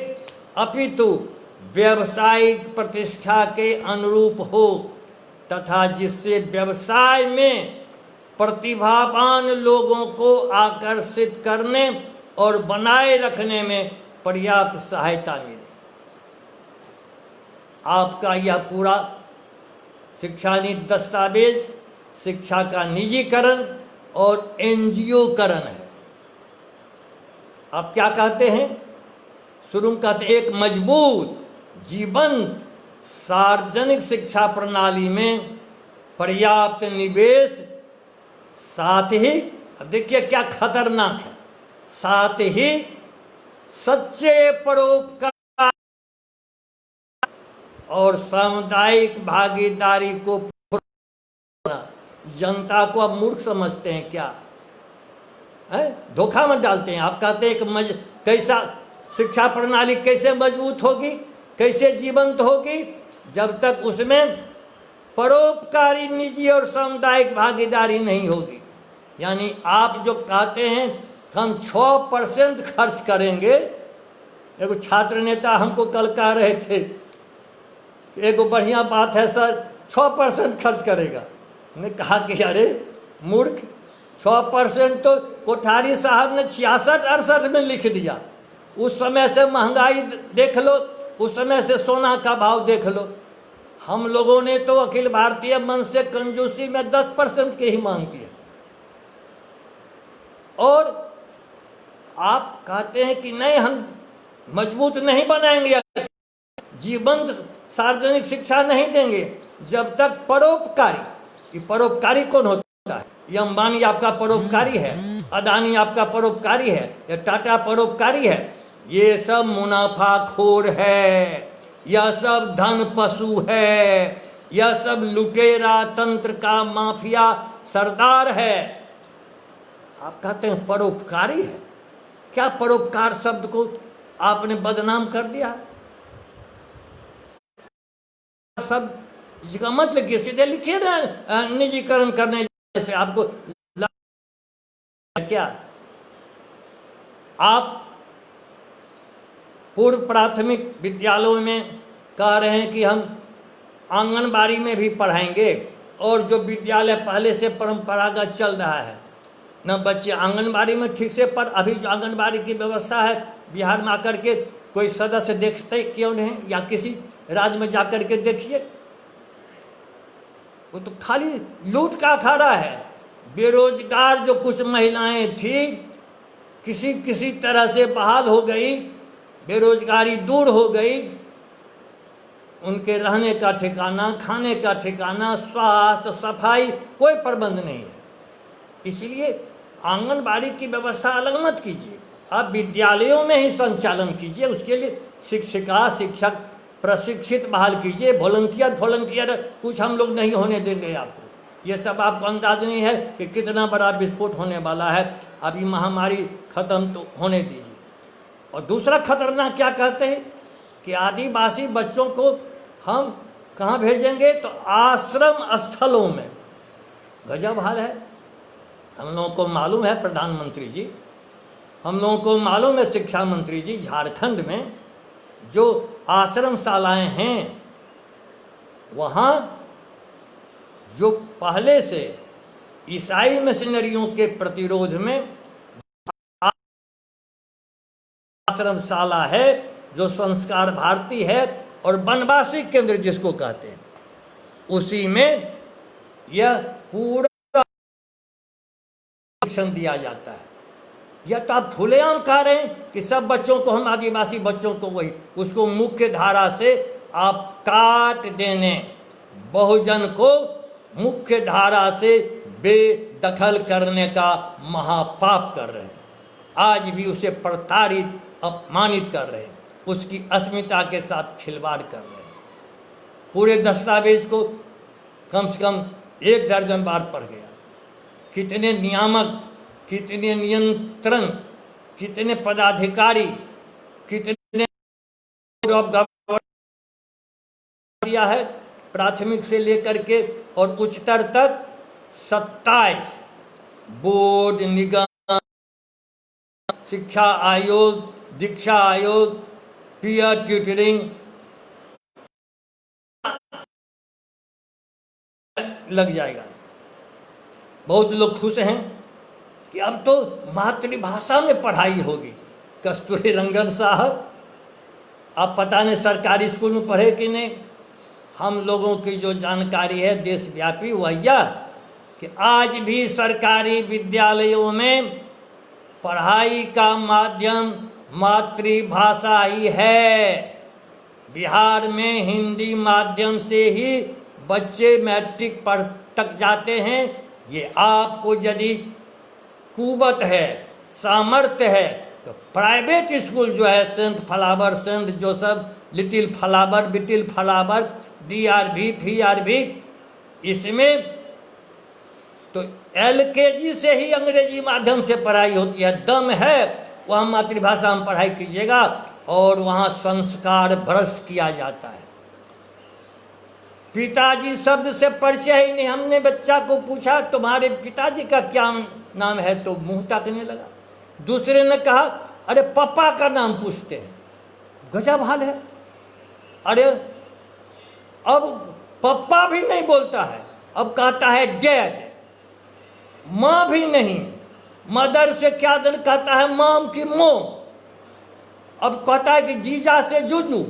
अपितु व्यावसायिक प्रतिष्ठा के अनुरूप हो, तथा जिससे व्यवसाय में प्रतिभावान लोगों को आकर्षित करने और बनाए रखने में पर्याप्त सहायता मिले। आपका यह पूरा शिक्षा नीति दस्तावेज शिक्षा का निजीकरण और एनजीओकरण है। आप क्या कहते हैं? शुरू में कहते एक मजबूत जीवंत सार्वजनिक शिक्षा प्रणाली में पर्याप्त निवेश, साथ ही, अब देखिए क्या खतरनाक है, साथ ही सच्चे परोपकार और सामुदायिक भागीदारी को। जनता को आप मूर्ख समझते हैं क्या? है धोखा मत डालते हैं। आप कहते हैं कि कैसा शिक्षा प्रणाली कैसे मजबूत होगी, कैसे जीवंत होगी, जब तक उसमें परोपकारी निजी और सामुदायिक भागीदारी नहीं होगी। यानी आप जो कहते हैं हम 6% खर्च करेंगे। एगो छात्र नेता हमको कल कह रहे थे, एगो बढ़िया बात है सर, 6% खर्च करेगा। ने कहा कि अरे मूर्ख, 6% तो कोठारी साहब ने 66-68 में लिख दिया। उस समय से महंगाई देख लो, उस समय से सोना का भाव देख लो। हम लोगों ने तो अखिल भारतीय मंच से कंजूसी में 10% की ही मांग की है। और आप कहते हैं कि नहीं हम मजबूत नहीं बनाएंगे, जीवंत सार्वजनिक शिक्षा नहीं देंगे जब तक परोपकारी। ये परोपकारी कौन होता है? ये अंबानी आपका परोपकारी है, अदानी आपका परोपकारी है, या टाटा परोपकारी है? ये सब मुनाफाखोर है, यह सब धन पशु है, यह सब लुटेरा तंत्र का माफिया सरदार है। आप कहते हैं परोपकारी है। क्या परोपकार शब्द को आपने बदनाम कर दिया? शब्द इसका मतलब कि सीधे लिखिए ना, निजीकरण करने से आपको क्या? आप पूर्व प्राथमिक विद्यालयों में कह रहे हैं कि हम आंगनबाड़ी में भी पढ़ाएंगे, और जो विद्यालय पहले से परंपरागत चल रहा है, न बच्चे आंगनबाड़ी में ठीक से पढ़। अभी जो आंगनबाड़ी की व्यवस्था है बिहार में आकर के कोई सदस्य देखते क्यों नहीं, या किसी राज्य में जाकर के देखिए, वो तो खाली लूट का अखाड़ा है। बेरोजगार जो कुछ महिलाएं थी किसी तरह से बहाल हो गई, बेरोजगारी दूर हो गई, उनके रहने का ठिकाना, खाने का ठिकाना, स्वास्थ्य, सफाई, कोई प्रबंध नहीं है। इसलिए आंगनबाड़ी की व्यवस्था अलग मत कीजिए, आप विद्यालयों में ही संचालन कीजिए। उसके लिए शिक्षिका शिक्षक प्रशिक्षित बहाल कीजिए। वॉलंटियर कुछ हम लोग नहीं होने देंगे आपको। ये सब आपको अंदाज नहीं है कि कितना बड़ा विस्फोट होने वाला है। अभी महामारी खत्म तो होने दीजिए। और दूसरा खतरनाक क्या कहते हैं कि आदिवासी बच्चों को हम कहाँ भेजेंगे, तो आश्रम स्थलों में। गजब हाल है। हम लोगों को मालूम है प्रधानमंत्री जी, हम लोगों को मालूम है शिक्षा मंत्री जी, झारखंड में जो आश्रम शालाएं हैं वहाँ जो पहले से ईसाई मिशनरियों के प्रतिरोध में आश्रमशाला है, जो संस्कार भारती है और वनवासी केंद्र जिसको कहते हैं, उसी में यह पूरा शिक्षण दिया जाता है। यह तो आप खुलेआम कह रहे हैं कि सब बच्चों को, हम आदिवासी बच्चों को वही, उसको मुख्य धारा से आप काट देने, बहुजन को मुख्य धारा से बेदखल करने का महापाप कर रहे हैं। आज भी उसे प्रताड़ित, अपमानित कर रहे हैं, उसकी अस्मिता के साथ खिलवाड़ कर रहे हैं। पूरे दस्तावेज को कम से कम 1 दर्जन बार पढ़ गया। कितने नियामक, कितने नियंत्रण, कितने पदाधिकारी, कितने दिया है, प्राथमिक से लेकर के और उच्चतर तक 27 बोर्ड, निगम, शिक्षा आयोग, दीक्षा आयोग, पीयर ट्यूटरिंग लग जाएगा। बहुत लोग खुश हैं कि अब तो मातृभाषा में पढ़ाई होगी। कस्तूरी रंगन साहब, आप पता नहीं सरकारी स्कूल में पढ़े कि नहीं। हम लोगों की जो जानकारी है देशव्यापी वह यह कि आज भी सरकारी विद्यालयों में पढ़ाई का माध्यम मातृभाषा ही है। बिहार में हिंदी माध्यम से ही बच्चे मैट्रिक पढ़ तक जाते हैं। ये आपको यदि कुवत है, सामर्थ्य है, तो प्राइवेट स्कूल जो है saint flower, saint Joseph, little flower, बिटिल फ्लावर, DRV, PRV, इसमें तो LKG से ही अंग्रेजी माध्यम से पढ़ाई होती है। दम है वहाँ मातृभाषा में पढ़ाई कीजिएगा और वहाँ संस्कार भ्रष्ट किया जाता है। पिताजी शब्द से परिचय ही नहीं। हमने बच्चा को पूछा तुम्हारे पिताजी का क्या नाम है, तो मुंह ताकने लगा। दूसरे ने कहा अरे पापा का नाम पूछते हैं। गजब हाल है। अरे अब पापा भी नहीं बोलता है, अब कहता है डैड। माँ भी नहीं, मदर से क्या दिन कहता है माम की मोम। अब कहता है कि जीजा से जुजू।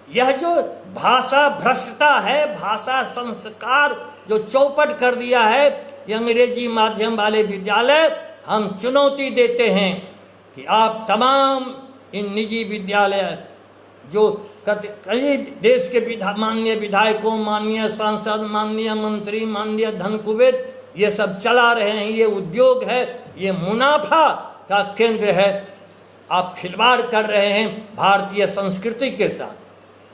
यह जो भाषा भ्रष्टता है, भाषा संस्कार जो चौपट कर दिया है ये अंग्रेजी माध्यम वाले विद्यालय, हम चुनौती देते हैं कि आप तमाम इन निजी विद्यालय जो कई देश के माननीय विधायकों, माननीय सांसद, माननीय मंत्री, माननीय धन कुबेर ये सब चला रहे हैं, ये उद्योग है, ये मुनाफा का केंद्र है। आप खिलवाड़ कर रहे हैं भारतीय संस्कृति के साथ,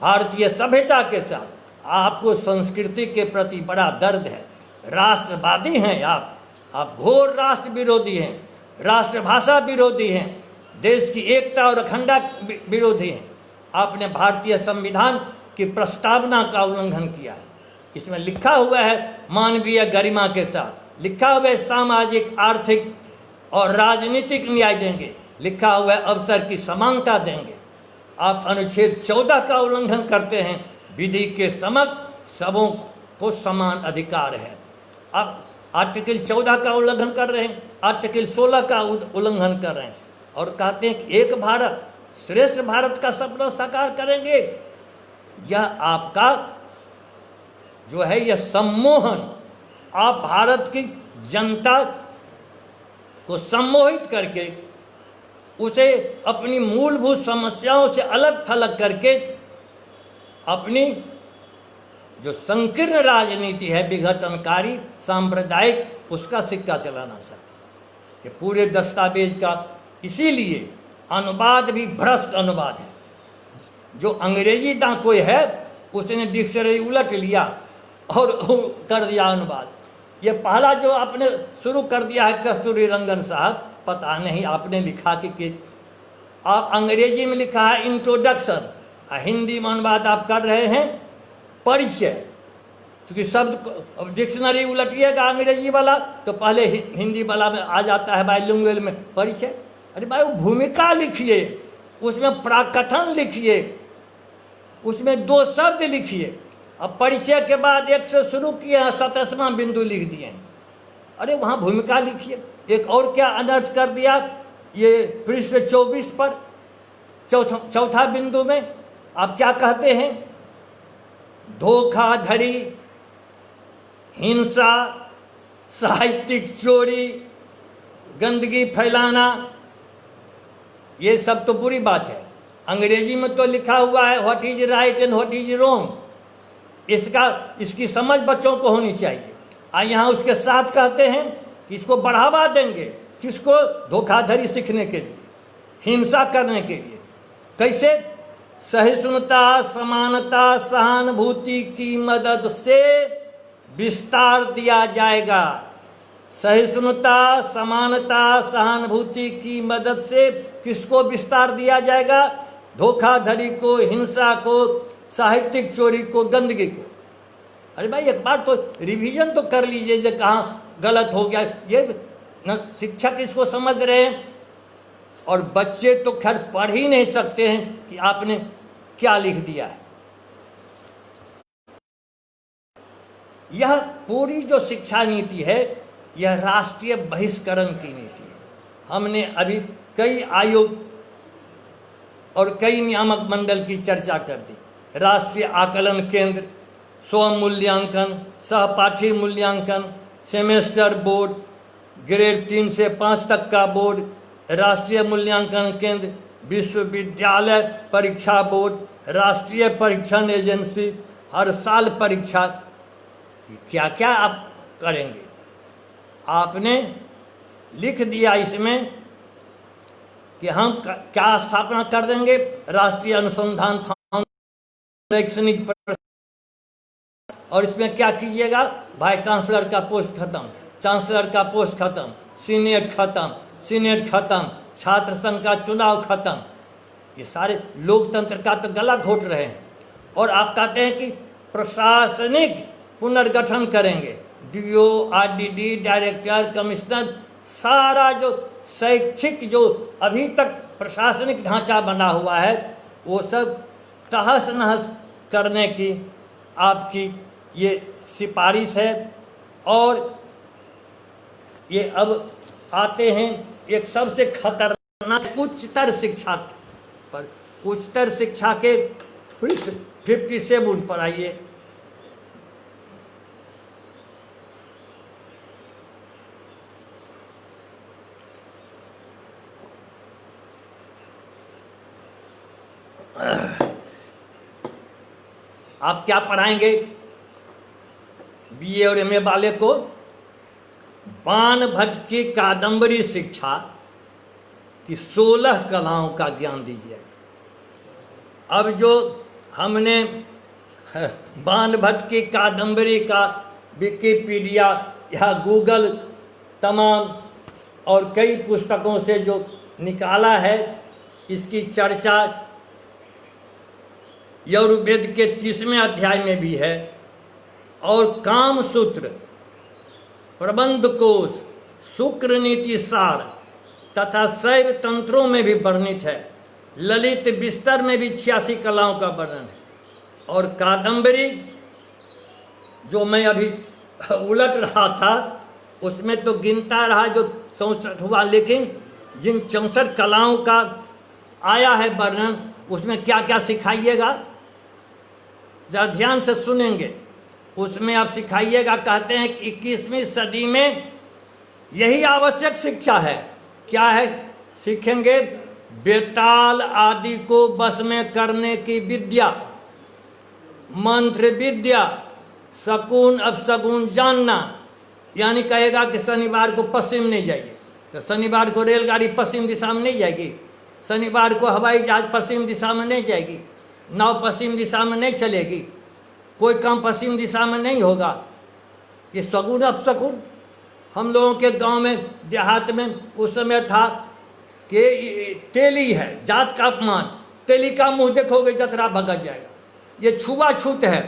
भारतीय सभ्यता के साथ। आपको संस्कृति के प्रति बड़ा दर्द है। राष्ट्रवादी हैं आप घोर राष्ट्र विरोधी हैं, राष्ट्रभाषा विरोधी हैं, देश की एकता और अखंडता विरोधी हैं। आपने भारतीय संविधान की प्रस्तावना का उल्लंघन किया है। इसमें लिखा हुआ है मानवीय गरिमा के साथ, लिखा हुआ है सामाजिक, आर्थिक और राजनीतिक न्याय देंगे, लिखा हुआ है अवसर की समानता देंगे। आप अनुच्छेद 14 का उल्लंघन करते हैं। विधि के समक्ष सबों को समान अधिकार है। अब आर्टिकल 14 का उल्लंघन कर रहे हैं, आर्टिकल 16 का उल्लंघन कर रहे हैं और कहते हैं कि एक भारत श्रेष्ठ भारत का सपना साकार करेंगे। यह आपका जो है यह सम्मोहन, आप भारत की जनता को सम्मोहित करके उसे अपनी मूलभूत समस्याओं से अलग थलग करके अपनी जो संकीर्ण राजनीति है विघटनकारी, सांप्रदायिक, उसका सिक्का चलाना चाहते। ये पूरे दस्तावेज का इसीलिए अनुवाद भी भ्रष्ट अनुवाद है। जो अंग्रेजी कोई है उसने डिक्शनरी उलट लिया और कर दिया अनुवाद। ये पहला जो आपने शुरू कर दिया है कस्तूरी रंगन साहब, पता नहीं आपने लिखा कि आप अंग्रेजी में लिखा है इंट्रोडक्शन, हिंदी में अनुवाद आप कर रहे हैं परिचय। क्योंकि शब्द डिक्शनरी उलटिएगा अंग्रेजी वाला तो पहले हिंदी वाला में आ जाता है बाइलिंगुअल में परिचय। अरे भाई वो भूमिका लिखिए, उसमें प्राकथन लिखिए, उसमें 2 शब्द लिखिए। अब परिचय के बाद 1 से शुरू किए हैं, 27वां बिंदु लिख दिए हैं। अरे वहाँ भूमिका लिखिए। एक और क्या अनर्थ कर दिया, ये पृष्ठ 24 पर चौथा बिंदु में आप क्या कहते हैं, धोखाधड़ी, हिंसा, साहित्यिक चोरी, गंदगी फैलाना, ये सब तो बुरी बात है। अंग्रेजी में तो लिखा हुआ है what is right and what is wrong, इसकी समझ बच्चों को होनी चाहिए। यहाँ उसके साथ कहते हैं कि इसको बढ़ावा देंगे, किसको, धोखाधड़ी सीखने के लिए, हिंसा करने के लिए। कैसे, सहिष्णुता, समानता, सहानुभूति की मदद से विस्तार दिया जाएगा। सहिष्णुता, समानता, सहानुभूति की मदद से किसको विस्तार दिया जाएगा, धोखाधड़ी को, हिंसा को, साहित्यिक चोरी को, गंदगी को। अरे भाई एक बार तो रिवीजन तो कर लीजिए जो कहाँ गलत हो गया। ये न शिक्षक इसको समझ रहे हैं और बच्चे तो खैर पढ़ ही नहीं सकते हैं कि आपने क्या लिख दिया है। यह पूरी जो शिक्षा नीति है यह राष्ट्रीय बहिष्करण की नीति है। हमने अभी कई आयोग और कई नियामक मंडल की चर्चा कर दी। राष्ट्रीय आकलन केंद्र, स्व मूल्यांकन, सहपाठी मूल्यांकन, सेमेस्टर बोर्ड, ग्रेड 3 से 5 तक का बोर्ड, राष्ट्रीय मूल्यांकन केंद्र, विश्वविद्यालय परीक्षा बोर्ड, राष्ट्रीय परीक्षण एजेंसी, हर साल परीक्षा। क्या क्या आप करेंगे, आपने लिख दिया इसमें कि हम क्या स्थापना कर देंगे, राष्ट्रीय अनुसंधान शैक्षणिक, और इसमें क्या कीजिएगा, वाइस चांसलर का पोस्ट खत्म, चांसलर का पोस्ट खत्म, सीनेट खत्म, सीनेट खत्म, छात्र संघ का चुनाव खत्म। ये सारे लोकतंत्र का तो गला घोट रहे हैं। और आप कहते हैं कि प्रशासनिक पुनर्गठन करेंगे, डीओ, आरडीडी, डायरेक्टर, कमिश्नर, सारा जो शैक्षिक जो अभी तक प्रशासनिक ढांचा बना हुआ है वो सब तहस नहस करने की आपकी ये सिफारिश है। और ये अब आते हैं एक सबसे खतरनाक उच्चतर शिक्षा पर। उच्चतर शिक्षा के पृष्ठ 57 पर आइए। आप क्या पढ़ाएंगे बीए और एमए वाले को, बाणभट्ट की कादंबरी शिक्षा की 16 कलाओं का ज्ञान दीजिए। अब जो हमने बाणभट्ट की कादंबरी का विकिपीडिया या गूगल तमाम और कई पुस्तकों से जो निकाला है, इसकी चर्चा यजुर्वेद के 30वें अध्याय में भी है, और कामसूत्र, प्रबंध कोश, शुक्र नीति सार तथा शैव तंत्रों में भी वर्णित है। ललित बिस्तर में भी 86 कलाओं का वर्णन है। और कादंबरी जो मैं अभी उलट रहा था उसमें तो गिनता रहा जो 64 हुआ, लेकिन जिन 64 कलाओं का आया है वर्णन उसमें क्या क्या सिखाइएगा, जरा ध्यान से सुनेंगे। उसमें आप सिखाइएगा, कहते हैं कि 21वीं सदी में यही आवश्यक शिक्षा है। क्या है, सीखेंगे बेताल आदि को बस में करने की विद्या, मंत्र विद्या, शकुन अपशकुन जानना। यानी कहेगा कि शनिवार को पश्चिम नहीं जाइए, तो शनिवार को रेलगाड़ी पश्चिम दिशा में नहीं जाएगी, शनिवार को हवाई जहाज पश्चिम दिशा में नहीं जाएगी, नाव पश्चिम दिशा में नहीं चलेगी, कोई काम पश्चिम दिशा में नहीं होगा। ये सगुन अपशकुन। हम लोगों के गांव में देहात में उस समय था कि तेली है, जात का अपमान, तेली का मुंह देखोगे जतरा भगत जाएगा। ये छुआछूत है,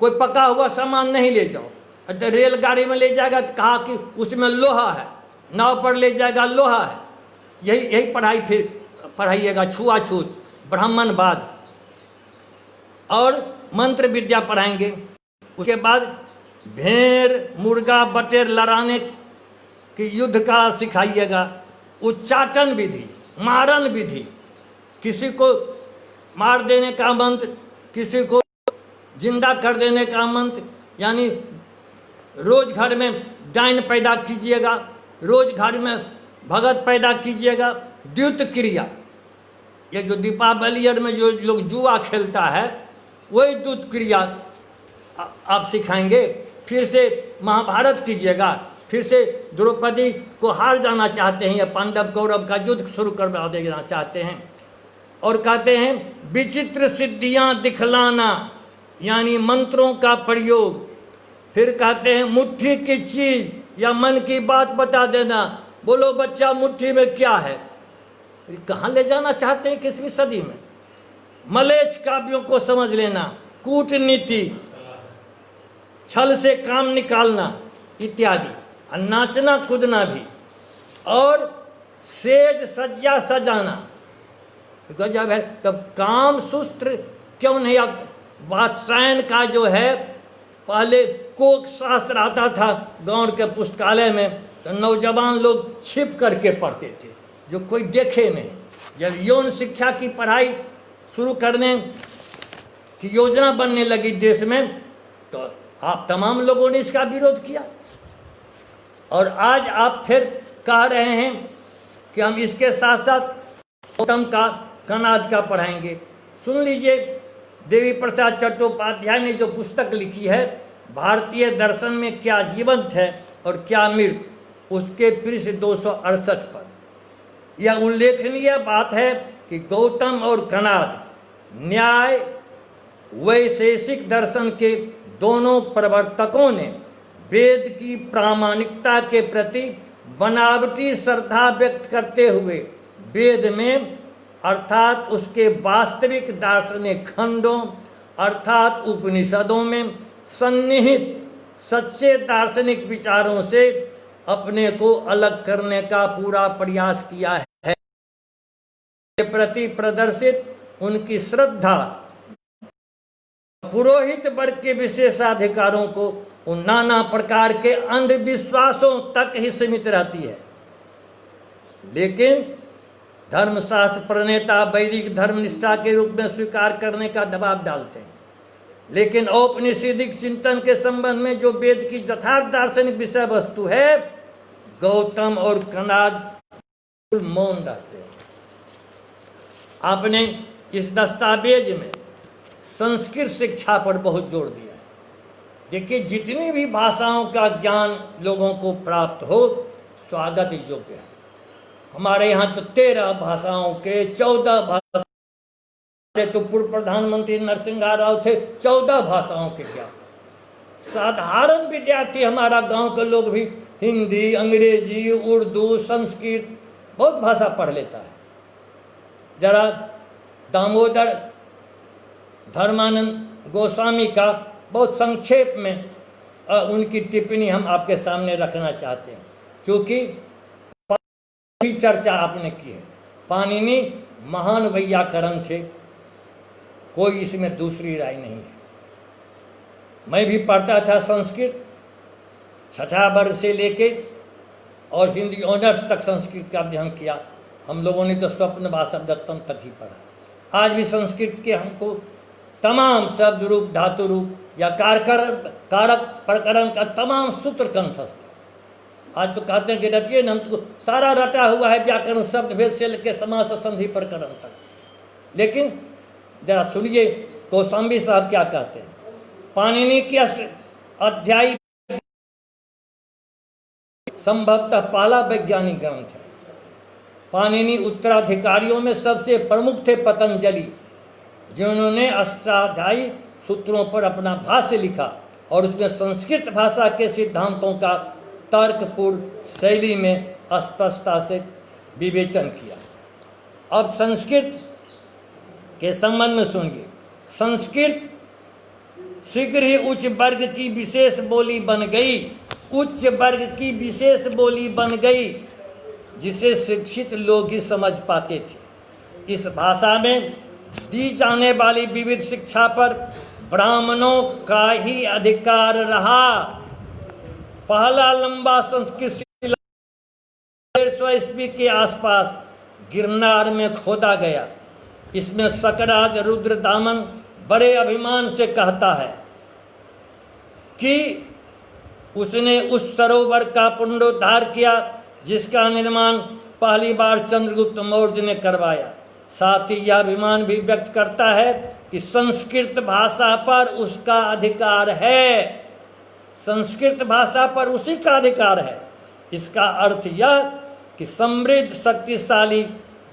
कोई पका हुआ सामान नहीं ले जाओ। तो रेलगाड़ी में ले जाएगा तो कहा कि उसमें लोहा है, नाव पर ले जाएगा लोहा है। यही पढ़ाई फिर पढ़ाइएगा, छुआछूत, ब्राह्मणवाद और मंत्र विद्या पढ़ाएंगे। उसके बाद भेड़ मुर्गा बटेर लड़ाने की युद्ध का सिखाइएगा, उच्चाटन विधि, मारन विधि, किसी को मार देने का मंत्र, किसी को जिंदा कर देने का मंत्र। यानी रोज घर में डायन पैदा कीजिएगा, रोज घर में भगत पैदा कीजिएगा। द्युत क्रिया, ये जो दीपावली में जो लोग जुआ खेलता है वही द्युत क्रिया आप सिखाएंगे। फिर से महाभारत कीजिएगा, फिर से द्रौपदी को हार जाना चाहते हैं या पांडव कौरव का युद्ध शुरू करवा देना चाहते हैं। और कहते हैं विचित्र सिद्धियां दिखलाना, यानी मंत्रों का प्रयोग। फिर कहते हैं मुट्ठी की चीज या मन की बात बता देना। बोलो बच्चा मुट्ठी में क्या है, कहाँ ले जाना चाहते हैं 21वीं सदी में। मलेच्छ काव्यों को समझ लेना, कूटनीति, छल से काम निकालना इत्यादि, और नाचना कूदना भी, और सेज सज्जा सजाना। गजब है। तब काम सूत्र क्यों नहीं? अब वात्सायन का जो है, पहले कोक शास्त्र आता था गांव के पुस्तकालय में, तो नौजवान लोग छिप करके पढ़ते थे, जो कोई देखे नहीं। जब यौन शिक्षा की पढ़ाई शुरू करने की योजना बनने लगी देश में, तो आप तमाम लोगों ने इसका विरोध किया। और आज आप फिर कह रहे हैं कि हम इसके साथ साथ गौतम का कनाद का पढ़ाएंगे। सुन लीजिए, देवी प्रसाद चट्टोपाध्याय ने जो पुस्तक लिखी है, भारतीय दर्शन में क्या जीवंत है और क्या मृत, उसके पृष्ठ 268 पर यह उल्लेखनीय बात है कि गौतम और कनाद न्याय वैशेषिक दर्शन के दोनों प्रवर्तकों ने वेद की प्रामाणिकता के प्रति बनावटी श्रद्धा व्यक्त करते हुए वेद में अर्थात उसके वास्तविक दार्शनिक खंडों अर्थात उपनिषदों में सन्निहित सच्चे दार्शनिक विचारों से अपने को अलग करने का पूरा प्रयास किया है। के प्रति प्रदर्शित उनकी श्रद्धा पुरोहित वर्ग के विशेषाधिकारों को उन नाना प्रकार के अंधविश्वासों तक ही सीमित रहती है। लेकिन धर्मशास्त्र प्रणेता वैदिक धर्मनिष्ठा के रूप में स्वीकार करने का दबाव डालते हैं। लेकिन औपनिषदिक चिंतन के संबंध में जो वेद की यथार्थ दार्शनिक विषय वस्तु है, गौतम और कनाद मौन रहते हैं। आपने इस दस्तावेज में संस्कृत शिक्षा पर बहुत जोर दिया है। देखिए, जितनी भी भाषाओं का ज्ञान लोगों को प्राप्त हो, स्वागत योग्य है। हमारे यहाँ तो 13 भाषाओं के 14 भाषा, तो पूर्व प्रधानमंत्री नरसिंह राव थे, 14 भाषाओं के ज्ञाता। साधारण विद्यार्थी हमारा गांव के लोग भी हिंदी, अंग्रेजी, उर्दू, संस्कृत बहुत भाषा पढ़ लेता है। जरा दामोदर धर्मानंद गोस्वामी का बहुत संक्षेप में उनकी टिप्पणी हम आपके सामने रखना चाहते हैं, क्योंकि भी चर्चा आपने की है। पाणिनि महान वैयाकरण थे, कोई इसमें दूसरी राय नहीं है। मैं भी पढ़ता था संस्कृत, 6ठा वर्ग से लेके और हिंदी ऑनर्स तक संस्कृत का अध्ययन किया। हम लोगों ने तो स्वप्न वासवदत्तम तक ही पढ़ा। आज भी संस्कृत के हमको तमाम शब्द रूप, धातु रूप या कारक प्रकरण का तमाम सूत्र कंठस्थ है। आज तो कहते हैं कि रटिए न, हम तो सारा रटा हुआ है व्याकरण शब्द भेद से लेकर समास संधि प्रकरण तक। लेकिन जरा सुनिए कौशाम्बी साहब क्या कहते हैं। पाणिनि की अध्यायी संभवतः पहला वैज्ञानिक ग्रंथ है। पाणिनि उत्तराधिकारियों में सबसे प्रमुख थे पतंजलि, जिन्होंने अष्टाध्यायी सूत्रों पर अपना भाष्य लिखा और उसमें संस्कृत भाषा के सिद्धांतों का तर्कपूर्ण शैली में स्पष्टता से विवेचन किया। अब संस्कृत के संबंध में सुनिए। संस्कृत शीघ्र ही उच्च वर्ग की विशेष बोली बन गई, उच्च वर्ग की विशेष बोली बन गई, जिसे शिक्षित लोग ही समझ पाते थे। इस भाषा में दी जाने वाली विविध शिक्षा पर ब्राह्मणों का ही अधिकार रहा। पहला लंबा संस्कृत शिला 150 ईस्वी के आसपास गिरनार में खोदा गया। इसमें शकराज रुद्रदामन बड़े अभिमान से कहता है कि उसने उस सरोवर का पुनरुद्धार किया जिसका निर्माण पहली बार चंद्रगुप्त मौर्य ने करवाया। साथ ही यह अभिमान भी व्यक्त करता है कि संस्कृत भाषा पर उसका अधिकार है। संस्कृत भाषा पर उसी का अधिकार है। इसका अर्थ यह कि समृद्ध शक्तिशाली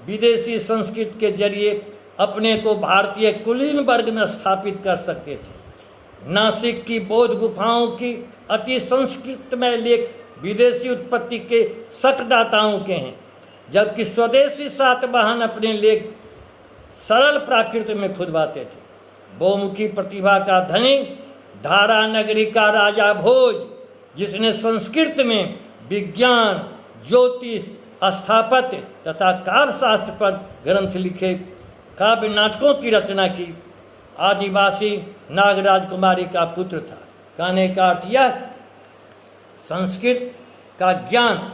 विदेशी संस्कृत के जरिए अपने को भारतीय कुलीन वर्ग में स्थापित कर सकते थे। नासिक की बौद्ध गुफाओं की अति संस्कृतमय लेख विदेशी उत्पत्ति के शकदाताओं के हैं, जबकि स्वदेशी सातवाहन अपने लेख सरल प्राकृत में खुदवाते थे। बहुमुखी प्रतिभा का धनी धारा नगरी का राजा भोज, जिसने संस्कृत में विज्ञान, ज्योतिष, स्थापत्य तथा काव्य शास्त्र पर ग्रंथ लिखे, काव्य नाटकों की रचना की, आदिवासी नागराज कुमारी का पुत्र था। कहने का अर्थ यह, संस्कृत का ज्ञान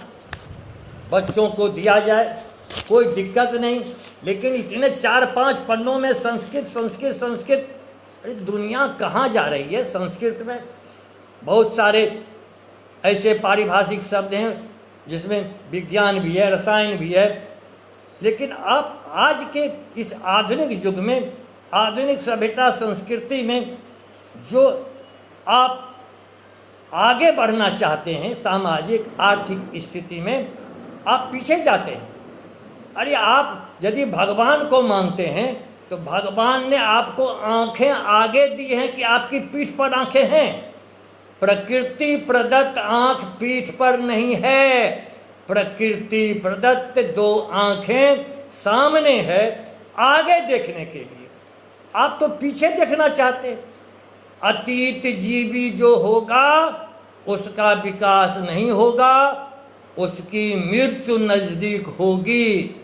बच्चों को दिया जाए, कोई दिक्कत नहीं, लेकिन इतने 4-5 पन्नों में संस्कृत संस्कृत संस्कृत, अरे दुनिया कहाँ जा रही है। संस्कृत में बहुत सारे ऐसे पारिभाषिक शब्द हैं जिसमें विज्ञान भी है, रसायन भी है, लेकिन आप आज के इस आधुनिक युग में, आधुनिक सभ्यता संस्कृति में जो आप आगे बढ़ना चाहते हैं सामाजिक आर्थिक स्थिति में, आप पीछे जाते हैं। अरे आप यदि भगवान को मानते हैं तो भगवान ने आपको आंखें आगे दी हैं कि आपकी पीठ पर आंखें हैं। प्रकृति प्रदत्त आंख पीठ पर नहीं है, प्रकृति प्रदत्त 2 आंखें सामने है आगे देखने के लिए। आप तो पीछे देखना चाहते। अतीत जीवी जो होगा उसका विकास नहीं होगा, उसकी मृत्यु नजदीक होगी।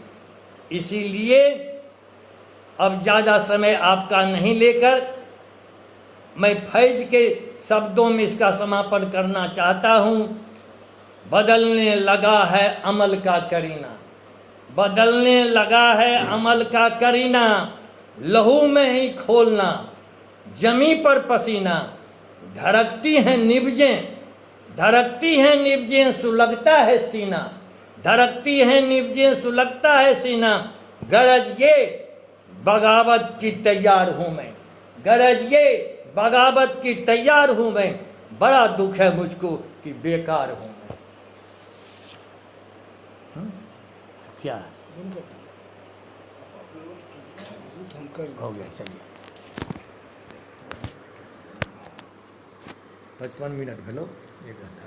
इसीलिए अब ज़्यादा समय आपका नहीं लेकर मैं फैज के शब्दों में इसका समापन करना चाहता हूँ। बदलने लगा है अमल का करीना, बदलने लगा है अमल का करीना, लहू में ही खोलना जमी पर पसीना, धड़कती हैं निब्जें, धड़कती हैं निब्जें, सुलगता है सीना, धड़कती हैं निब्जें, सुलगता है सीना, गरज ये बगावत की तैयार हूँ मैं, गरज ये बगावत की तैयार हूँ मैं, बड़ा दुख है मुझको कि बेकार हूँ मैं। क्या हो गया? चलिए 55 मिनट भेलो, 1 घंटा।